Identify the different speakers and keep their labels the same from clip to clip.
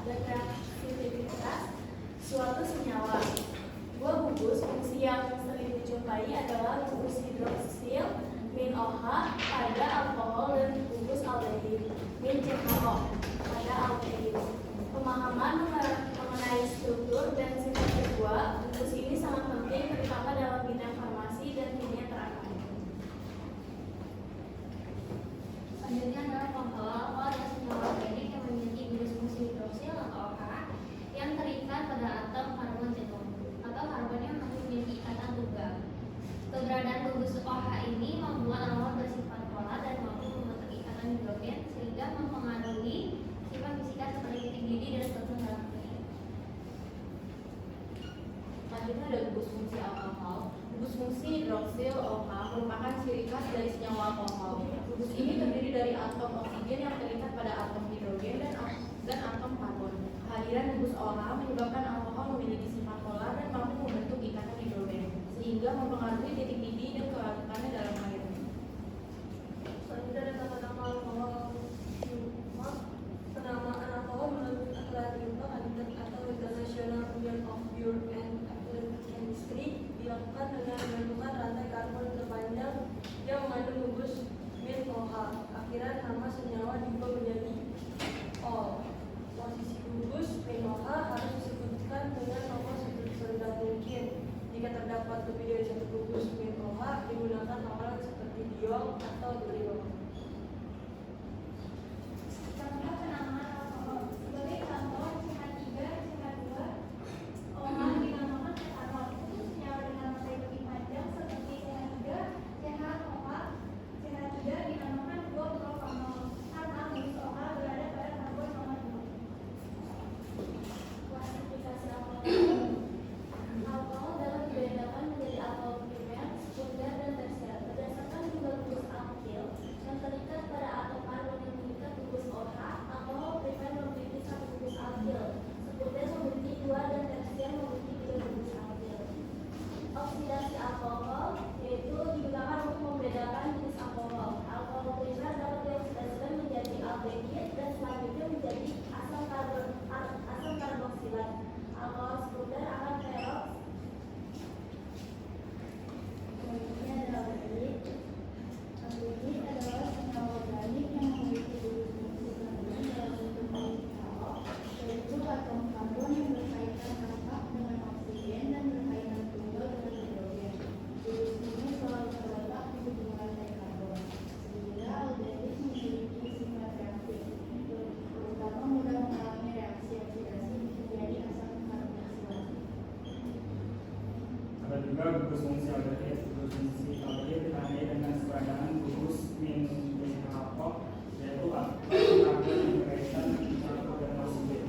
Speaker 1: dan reaksivitas suatu senyawa. Dua gugus fungsi yang sering dijumpai adalah gugus hidroksil min OH pada alkohol dan gugus aldehid min CHO pada aldehid. Pemahaman mengenai struktur dan sifat kedua gugus ini sangat penting terutama dalam bidang farmasi dan kimia terapan.
Speaker 2: Selanjutnya adalah alkohol. Alkohol adalah senyawa organik yang memiliki gugus fungsi hidroksil atau OH yang terikat pada atom karbon ceton atau karbon yang memiliki ikatan tunggal. Keberadaan gugus OH ini membuat alkohol bersifat polar dan mampu membentuk ikatan hidrogen sehingga mempengaruhi sifat fisika seperti titik didih dan struktur dalam air.
Speaker 3: Selanjutnya ada gugus fungsi alkohol. Gugus fungsi hidroksil OH merupakan ciri khas dari senyawa alkohol. Gugus ini terdiri dari atom oksigen yang terikat pada atom hidrogen dan atom karbon. Kehadiran gugus OH menyebabkan alkohol memiliki sifat polar dan mampu membentuk ikatan hidrogen sehingga mempengaruhi titik didih dan kelarutannya dalam air.
Speaker 4: Selanjutnya ada nama-nama alkohol. Penamaan alkohol menurut Aclarindo atau International Union of Pure and Applied Chemistry dilakukan dengan menentukan rantai karbon terpanjang yang mengandung gugus min OH. Akhiran nama senyawa diubah menjadi ol. Posisi gugus min OH harus disebutkan dengan nomor serendah mungkin. Jika terdapat lebih dari satu gugus min OH, digunakan lawan seperti diol atau triol.
Speaker 2: Contoh penamaan alkohol. Sebagai contoh CH3, CH2, OH dinamakan etanol. Itu senyawa dengan rantai lebih panjang seperti CH3, CHOH. CH3 dinamakan 2-propanol karena gugus OH berada pada karbon nomor 2.
Speaker 1: Klasifikasi alkohol. Alkohol dapat dibedakan menjadi alkohol primer, sekunder, dan tersier berdasarkan jumlah gugus alkil yang terikat pada atom karbon yang mengikat gugus OH. Alkohol primer memiliki satu gugus alkil, sekunder memiliki 2, dan tersier memiliki 3 gugus alkil. Oksidasi alkohol yaitu digunakan untuk membedakan jenis alkohol. Alkohol primer dapat dioksidasikan menjadi aldehid dan selanjutnya menjadi asam karboksilat. Alkohol sekunder akan peroks. Selanjutnya adalah aldehid. Aldehid adalah senyawa organik yang memiliki gugus fungsi kandungan dalam bentuk CHO, yaitu atom karbon yang berkaitan rapat dengan oksigen dan berkaitan tunggal dengan hidrogen. Gugus ini selalu terletak di ujung rantai karbon, sehingga aldehid memiliki sifat reaktif, terutama mudah mengalami reaksi oksidasi menjadi asam karboksilat.
Speaker 5: Ada juga gugus fungsi aldehid. Gugus fungsi aldehid ditandai dengan keberadaan gugus min CHO, yaitu atom karbon yang berkaitan satu dengan oksigen,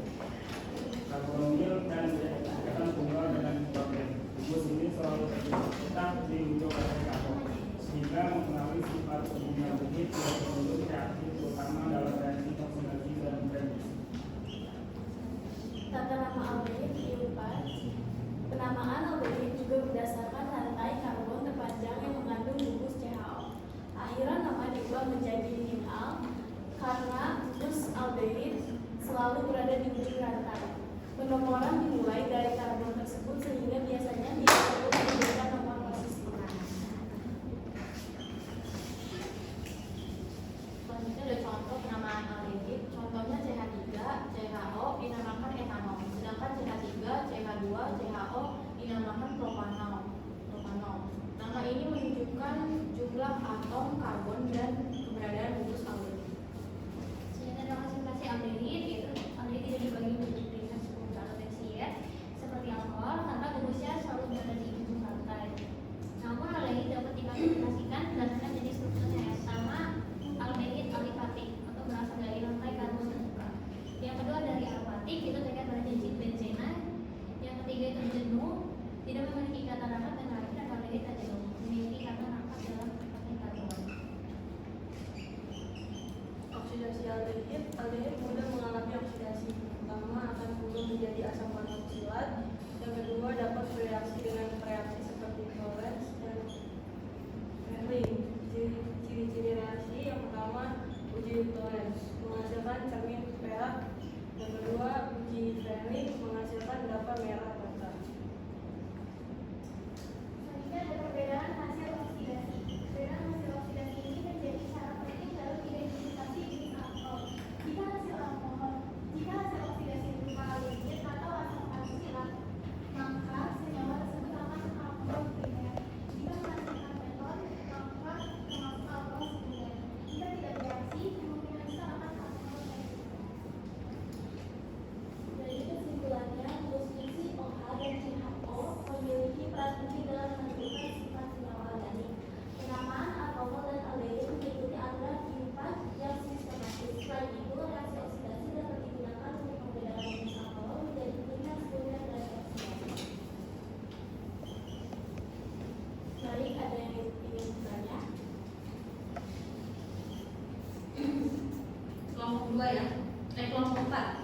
Speaker 5: karbonil dan ikatan tunggal dengan hidrogen. Gugus ini selalu terletak di ujung rantai karbon, sehingga mempengaruhi sifat kimia aldehid yang berbentuk reaktif terutama dalam reaksi oksidasi dan reduksi.
Speaker 1: Tata nama aldehid diempat. Penamaan aldehid juga berdasarkan rantai karbon terpanjang yang mengandung gugus CHO. Akhiran nama diubah menjadi -al karena gugus aldehid selalu berada di ujung rantai. Penomoran dimulai dari karbon tersebut sehingga biasanya disebut dengan nomor posisinya.
Speaker 3: Selanjutnya ada contoh penamaan aldehid. Contohnya CH3, CHO dinamakan etanol, sedangkan CH3, CH2, CHO dinamakan propanol. Nama ini menunjukkan jumlah atom karbon dan keberadaan gugus aldehid.
Speaker 2: Selanjutnya ada klasifikasi aldehid, yaitu aldehid tidak dibagi menjadi primer, sekunder, atau tersier seperti alkohol karena gugusnya selalu berada di ujung rantai. Namun aldehid dapat diklasifikasikan berdasarkan jenis strukturnya, yang pertama aldehid alifatik atau berasal dari rantai karbon terbuka. Yang kedua dari alfatik, itu terikat pada jenis benzena. Yang ketiga itu jenuh, tidak memiliki ikatan rapat, dan terakhir aldehid ajenuh, memiliki ikatan rapat dalam rantai karbon. 2 ya. Kelompok 4.